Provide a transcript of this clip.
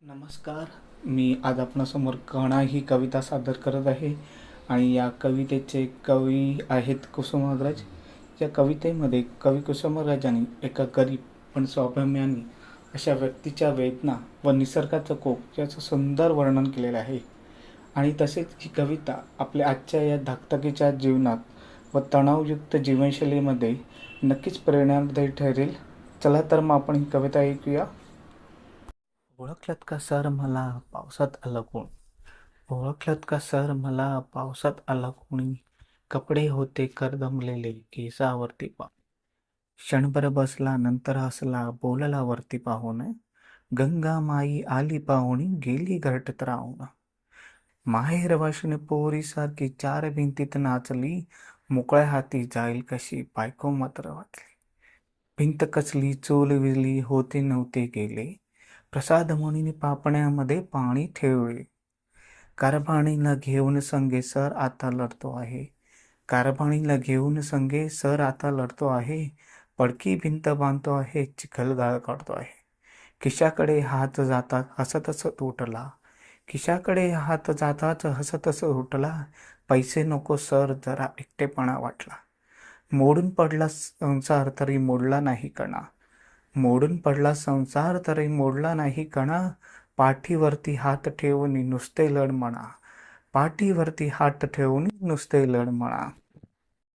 नमस्कार. मी आज आपणासमोर कणा ही कविता सादर करत आहे आणि या कवितेचे कवी आहेत कुसुमाग्रज. या कवितेमध्ये कवी कुसुमाग्रजांनी एका गरीब पण स्वाभिमानी अशा व्यक्तीच्या वेदना व निसर्गाचं कोप याचं सुंदर वर्णन केलेलं आहे. आणि तसेच ही कविता आपल्या आजच्या या धगधगीच्या जीवनात व तणावयुक्त जीवनशैलीमध्ये नक्कीच प्रेरणादायी ठरेल. चला तर मग आपण ही कविता ऐकूया. ओळखलत का सर मला पावसात आलं कोण? ओळखलत का सर मला पावसात आला कोणी? कपडे होते करदमलेले केसावरती क्षणभर बसला नंतर हसला बोलला वरती पाहून. गंगा माई आली पाहुणी गेली घरटत राहून. माहेर वाशिन पोरी सारखी चार भिंतीत नाचली, मोकळ्या हाती जाईल कशी बायको मात्र वाचली. भिंत कचली चूल विजली होते नव्हते गेले, प्रसाद म्हणून पापण्यामध्ये पाणी ठेवले. कारभाणीला घेऊन संगे सर आता लढतो आहे. कारभाणीला घेऊन संगे सर आता लढतो आहे. पडकी भिंत बांधतो आहे, चिखलगाळ काढतो आहे. खिशाकडे हात जातात हसतच उठला. खिशाकडे हात जातात हसतच उठला. पैसे नको सर जरा एकटेपणा वाटला. मोडून पडला संसार तरी मोडला नाही कणा. मोडून पडला संसार तरी मोडला नाही कणा. पाठीवरती हात ठेवून नुसते लढ म्हणा. पाठीवरती हात ठेवून नुसते लढ म्हणा.